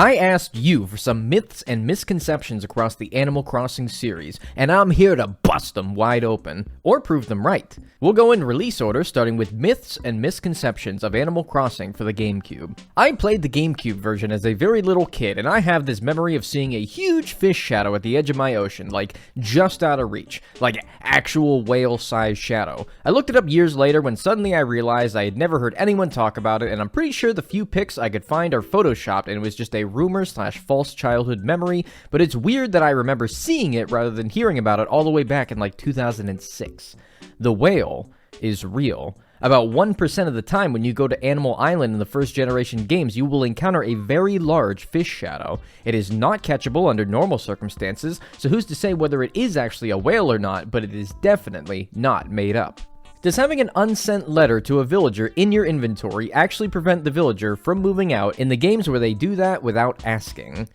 I asked you for some myths and misconceptions across the Animal Crossing series, and I'm here to bust them wide open, or prove them right. We'll go in release order, starting with myths and misconceptions of Animal Crossing for the Gamecube. I played the Gamecube version as a very little kid, and I have this memory of seeing a huge fish shadow at the edge of my ocean, like just out of reach, like actual whale-sized shadow. I looked it up years later when suddenly I realized I had never heard anyone talk about it, and I'm pretty sure the few pics I could find are photoshopped and it was just a rumor/false childhood memory, but it's weird that I remember seeing it rather than hearing about it all the way back in like 2006. The whale is real. About 1% of the time when you go to Animal Island in the first generation games, you will encounter a very large fish shadow. It is not catchable under normal circumstances, so who's to say whether it is actually a whale or not, but it is definitely not made up. Does having an unsent letter to a villager in your inventory actually prevent the villager from moving out in the games where they do that without asking?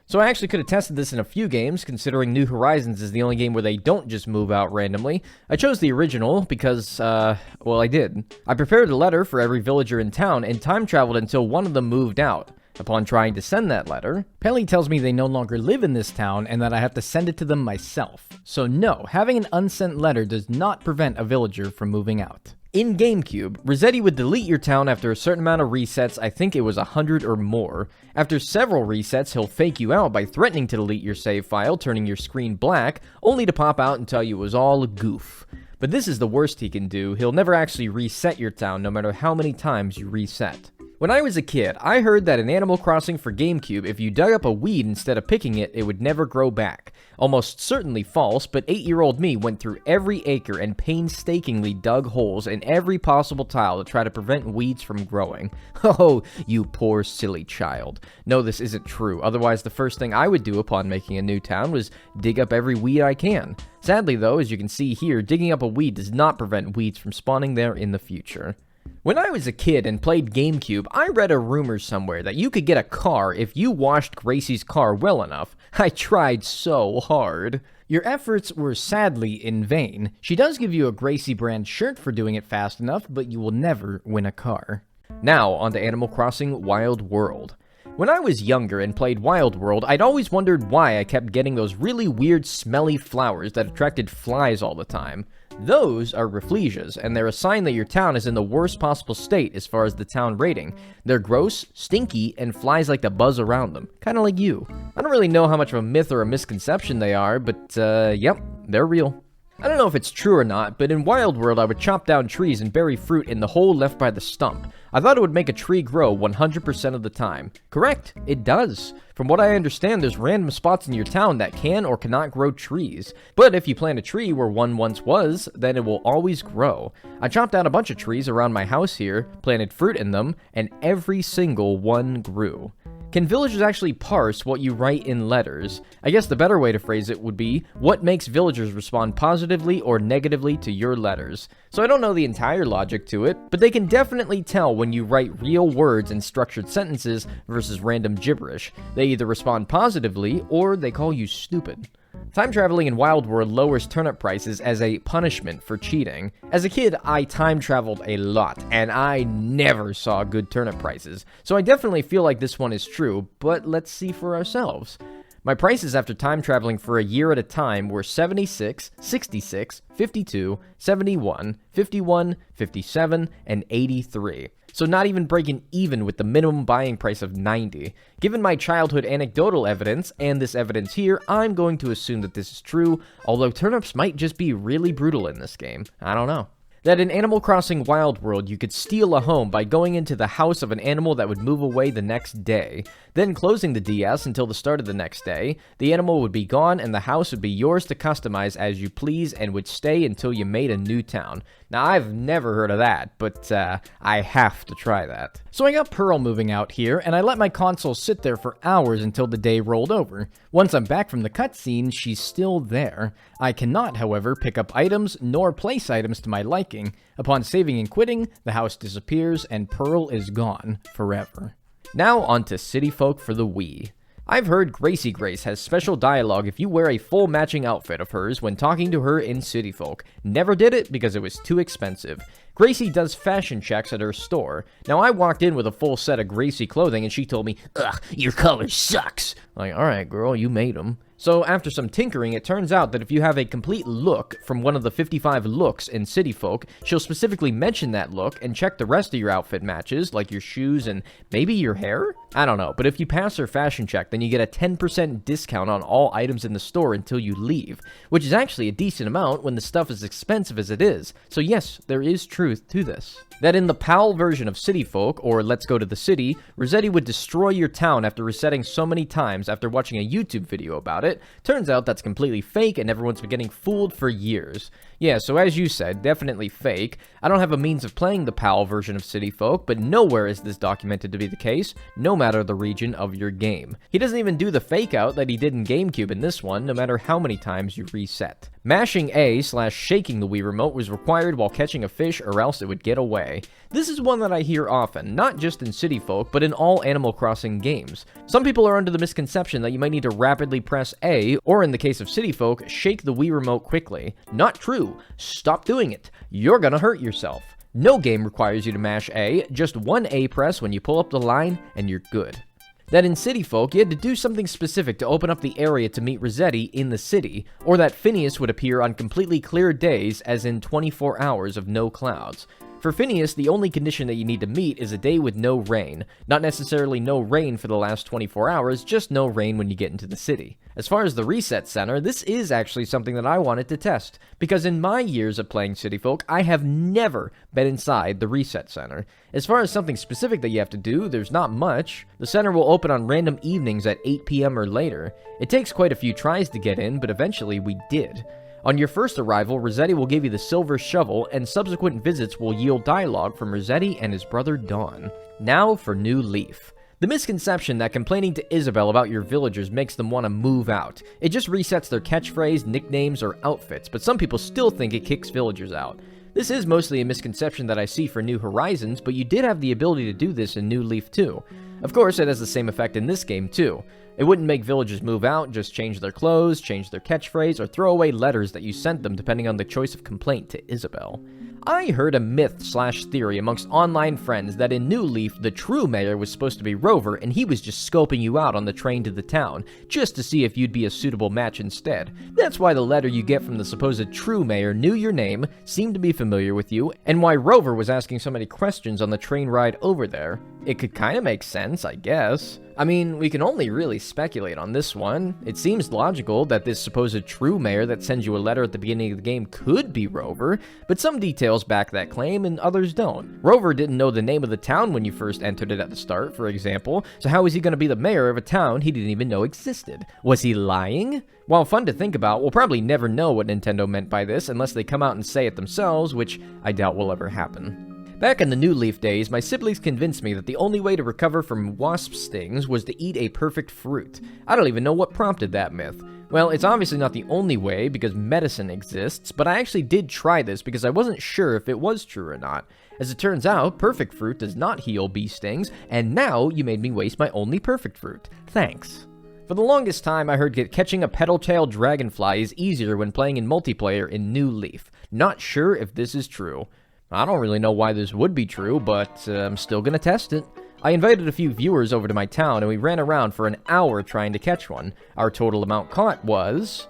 So I actually could have tested this in a few games, considering New Horizons is the only game where they don't just move out randomly. I chose the original because, well, I did. I prepared a letter for every villager in town and time traveled until one of them moved out. Upon trying to send that letter, Pelly tells me they no longer live in this town and that I have to send it to them myself. So no, having an unsent letter does not prevent a villager from moving out. In Gamecube, Rossetti would delete your town after a certain amount of resets. I think it was 100 or more. After several resets, he'll fake you out by threatening to delete your save file, turning your screen black, only to pop out and tell you it was all a goof. But this is the worst he can do. He'll never actually reset your town, no matter how many times you reset. When I was a kid, I heard that in Animal Crossing for Gamecube, if you dug up a weed instead of picking it, it would never grow back. Almost certainly false, but 8-year-old me went through every acre and painstakingly dug holes in every possible tile to try to prevent weeds from growing. Oh, you poor silly child. No, this isn't true. Otherwise, the first thing I would do upon making a new town was dig up every weed I can. Sadly though, as you can see here, digging up a weed does not prevent weeds from spawning there in the future. When I was a kid and played Gamecube, I read a rumor somewhere that you could get a car if you washed Gracie's car well enough. I tried so hard. Your efforts were sadly in vain. She does give you a Gracie brand shirt for doing it fast enough, but you will never win a car. Now, on to Animal Crossing Wild World. When I was younger and played Wild World, I'd always wondered why I kept getting those really weird smelly flowers that attracted flies all the time. Those are rafflesias, and they're a sign that your town is in the worst possible state as far as the town rating. They're gross, stinky, and flies like to buzz around them. Kinda like you. I don't really know how much of a myth or a misconception they are, but yep, they're real. I don't know if it's true or not, but in Wild World I would chop down trees and bury fruit in the hole left by the stump. I thought it would make a tree grow 100% of the time. Correct, it does. From what I understand, there's random spots in your town that can or cannot grow trees. But if you plant a tree where one once was, then it will always grow. I chopped down a bunch of trees around my house here, planted fruit in them, and every single one grew. Can villagers actually parse what you write in letters? I guess the better way to phrase it would be, what makes villagers respond positively or negatively to your letters? So I don't know the entire logic to it, but they can definitely tell when you write real words in structured sentences versus random gibberish. They either respond positively, or they call you stupid. Time traveling in Wild World lowers turnip prices as a punishment for cheating. As a kid, I time traveled a lot, and I never saw good turnip prices, so I definitely feel like this one is true, but let's see for ourselves. My prices after time traveling for a year at a time were 76, 66, 52, 71, 51, 57, and 83. So not even breaking even with the minimum buying price of 90. Given my childhood anecdotal evidence, and this evidence here, I'm going to assume that this is true, although turnips might just be really brutal in this game. I don't know. That in Animal Crossing Wild World, you could steal a home by going into the house of an animal that would move away the next day, then closing the DS until the start of the next day. The animal would be gone and the house would be yours to customize as you please and would stay until you made a new town. Now, I've never heard of that, but I have to try that. So I got Pearl moving out here, and I let my console sit there for hours until the day rolled over. Once I'm back from the cutscene, she's still there. I cannot, however, pick up items nor place items to my liking. Upon saving and quitting, the house disappears, and Pearl is gone forever. Now on to City Folk for the Wii. I've heard Gracie Grace has special dialogue if you wear a full matching outfit of hers when talking to her in City Folk. Never did it because it was too expensive. Gracie does fashion checks at her store. Now, I walked in with a full set of Gracie clothing, and she told me, "Ugh, your color sucks." Like, alright girl, you made them. So after some tinkering, it turns out that if you have a complete look from one of the 55 looks in City Folk, she'll specifically mention that look and check the rest of your outfit matches, like your shoes and maybe your hair? I don't know, but if you pass her fashion check, then you get a 10% discount on all items in the store until you leave, which is actually a decent amount when the stuff is expensive as it is. So yes, there is truth to this. That in the PAL version of City Folk, or Let's Go to the City, Rossetti would destroy your town after resetting so many times after watching a YouTube video about it. Turns out that's completely fake and everyone's been getting fooled for years. Yeah, so as you said, definitely fake. I don't have a means of playing the PAL version of City Folk, but nowhere is this documented to be the case, no matter the region of your game. He doesn't even do the fake out that he did in Gamecube in this one, no matter how many times you reset. Mashing A/shaking the Wii Remote was required while catching a fish or else it would get away. This is one that I hear often, not just in City Folk, but in all Animal Crossing games. Some people are under the misconception that you might need to rapidly press A, or in the case of City Folk, shake the Wii Remote quickly. Not true. Stop doing it. You're gonna hurt yourself. No game requires you to mash A, just one A press when you pull up the line, and you're good. That in City Folk, you had to do something specific to open up the area to meet Rossetti in the city, or that Phineas would appear on completely clear days, as in 24 hours of no clouds. For Phineas, the only condition that you need to meet is a day with no rain. Not necessarily no rain for the last 24 hours, just no rain when you get into the city. As far as the Reset Center, this is actually something that I wanted to test, because in my years of playing City Folk, I have never been inside the Reset Center. As far as something specific that you have to do, there's not much. The center will open on random evenings at 8 p.m. or later. It takes quite a few tries to get in, but eventually we did. On your first arrival, Rossetti will give you the silver shovel, and subsequent visits will yield dialogue from Rossetti and his brother Don. Now for New Leaf. The misconception that complaining to Isabelle about your villagers makes them want to move out. It just resets their catchphrase, nicknames, or outfits, but some people still think it kicks villagers out. This is mostly a misconception that I see for New Horizons, but you did have the ability to do this in New Leaf too. Of course, it has the same effect in this game too. It wouldn't make villagers move out, just change their clothes, change their catchphrase, or throw away letters that you sent them depending on the choice of complaint to Isabelle. I heard a myth/theory amongst online friends that in New Leaf, the true mayor was supposed to be Rover and he was just scoping you out on the train to the town, just to see if you'd be a suitable match instead. That's why the letter you get from the supposed true mayor knew your name, seemed to be familiar with you, and why Rover was asking so many questions on the train ride over there. It could kinda make sense, I guess. I mean, we can only really speculate on this one. It seems logical that this supposed true mayor that sends you a letter at the beginning of the game could be Rover, but some details back that claim and others don't. Rover didn't know the name of the town when you first entered it at the start, for example, so how is he going to be the mayor of a town he didn't even know existed? Was he lying? While fun to think about, we'll probably never know what Nintendo meant by this unless they come out and say it themselves, which I doubt will ever happen. Back in the New Leaf days, my siblings convinced me that the only way to recover from wasp stings was to eat a perfect fruit. I don't even know what prompted that myth. Well, it's obviously not the only way because medicine exists, but I actually did try this because I wasn't sure if it was true or not. As it turns out, perfect fruit does not heal bee stings, and now you made me waste my only perfect fruit. Thanks. For the longest time, I heard catching a petal-tailed dragonfly is easier when playing in multiplayer in New Leaf. Not sure if this is true. I don't really know why this would be true, but I'm still gonna test it. I invited a few viewers over to my town and we ran around for an hour trying to catch one. Our total amount caught was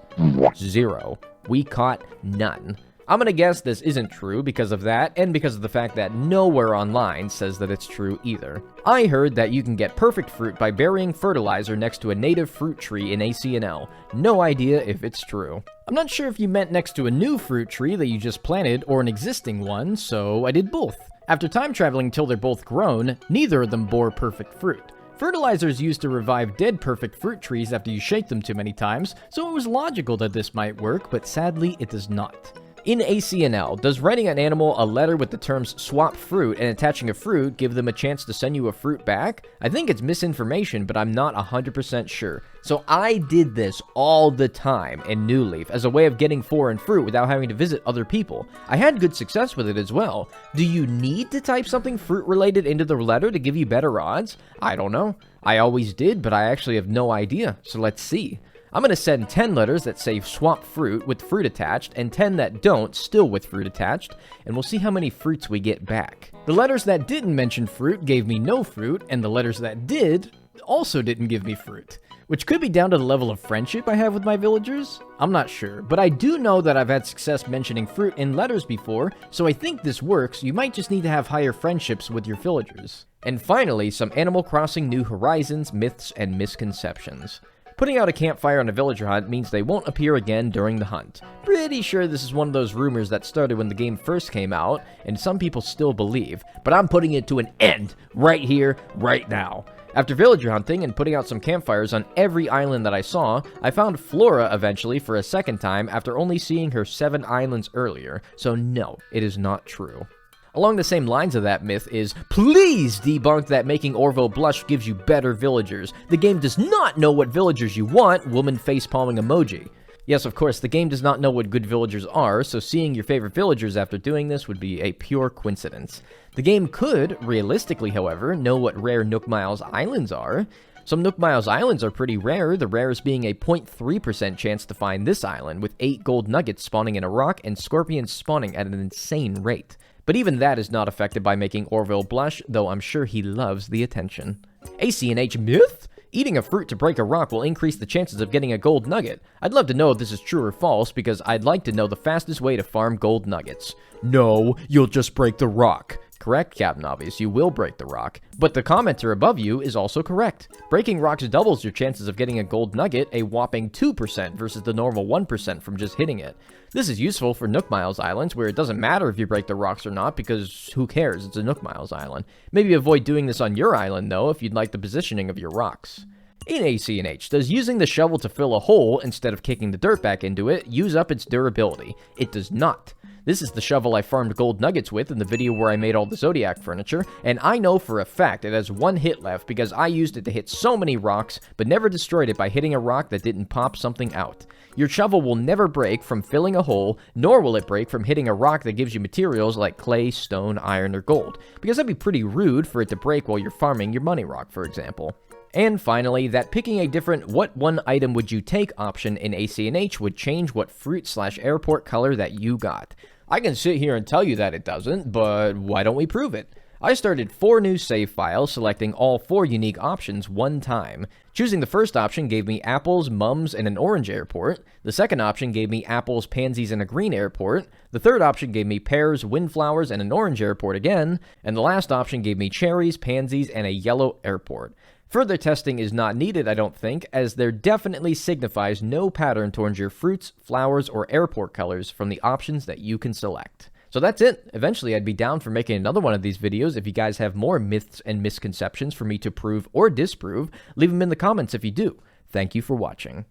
0. We caught none. I'm gonna guess this isn't true because of that, and because of the fact that nowhere online says that it's true either. I heard that you can get perfect fruit by burying fertilizer next to a native fruit tree in ACNL. No idea if it's true. I'm not sure if you meant next to a new fruit tree that you just planted or an existing one, so I did both. After time traveling until they're both grown, neither of them bore perfect fruit. Fertilizer is used to revive dead perfect fruit trees after you shake them too many times, so it was logical that this might work, but sadly it does not. In ACNL, does writing an animal a letter with the terms swap fruit and attaching a fruit give them a chance to send you a fruit back? I think it's misinformation, but I'm not 100% sure. So I did this all the time in New Leaf as a way of getting foreign fruit without having to visit other people. I had good success with it as well. Do you need to type something fruit related into the letter to give you better odds? I don't know. I always did, but I actually have no idea, so let's see. I'm going to send 10 letters that say swap fruit with fruit attached, and 10 that don't, still with fruit attached, and we'll see how many fruits we get back. The letters that didn't mention fruit gave me no fruit, and the letters that did also didn't give me fruit. Which could be down to the level of friendship I have with my villagers? I'm not sure, but I do know that I've had success mentioning fruit in letters before, so I think this works. You might just need to have higher friendships with your villagers. And finally, some Animal Crossing New Horizons, Myths and Misconceptions. Putting out a campfire on a villager hunt means they won't appear again during the hunt. Pretty sure this is one of those rumors that started when the game first came out, and some people still believe, but I'm putting it to an end right here, right now. After villager hunting and putting out some campfires on every island that I saw, I found Flora eventually for a second time after only seeing her 7 islands earlier, so no, it is not true. Along the same lines of that myth is, please debunk that making Orville blush gives you better villagers. The game does not know what villagers you want, woman facepalming emoji. Yes, of course, the game does not know what good villagers are, so seeing your favorite villagers after doing this would be a pure coincidence. The game could, realistically however, know what rare Nook Miles islands are. Some Nook Miles islands are pretty rare, the rarest being a 0.3% chance to find this island, with 8 gold nuggets spawning in a rock and scorpions spawning at an insane rate. But even that is not affected by making Orville blush, though I'm sure he loves the attention. ACNH myth? Eating a fruit to break a rock will increase the chances of getting a gold nugget. I'd love to know if this is true or false, because I'd like to know the fastest way to farm gold nuggets. No, you'll just break the rock. Correct, Captain Obvious, you will break the rock. But the commenter above you is also correct. Breaking rocks doubles your chances of getting a gold nugget a whopping 2% versus the normal 1% from just hitting it. This is useful for Nook Miles Islands, where it doesn't matter if you break the rocks or not, because who cares, it's a Nook Miles Island. Maybe avoid doing this on your island, though, if you'd like the positioning of your rocks. In ACNH, does using the shovel to fill a hole instead of kicking the dirt back into it use up its durability? It does not. This is the shovel I farmed gold nuggets with in the video where I made all the Zodiac furniture, and I know for a fact it has 1 hit left because I used it to hit so many rocks, but never destroyed it by hitting a rock that didn't pop something out. Your shovel will never break from filling a hole, nor will it break from hitting a rock that gives you materials like clay, stone, iron, or gold, because that'd be pretty rude for it to break while you're farming your money rock, for example. And finally, that picking a different what one item would you take option in ACNH would change what fruit/airport color that you got. I can sit here and tell you that it doesn't, but why don't we prove it? I started 4 new save files, selecting all 4 unique options one time. Choosing the first option gave me apples, mums, and an orange airport. The second option gave me apples, pansies, and a green airport. The third option gave me pears, windflowers, and an orange airport again. And the last option gave me cherries, pansies, and a yellow airport. Further testing is not needed, I don't think, as there definitely signifies no pattern towards your fruits, flowers, or airport colors from the options that you can select. So that's it. Eventually, I'd be down for making another one of these videos. If you guys have more myths and misconceptions for me to prove or disprove, leave them in the comments if you do. Thank you for watching.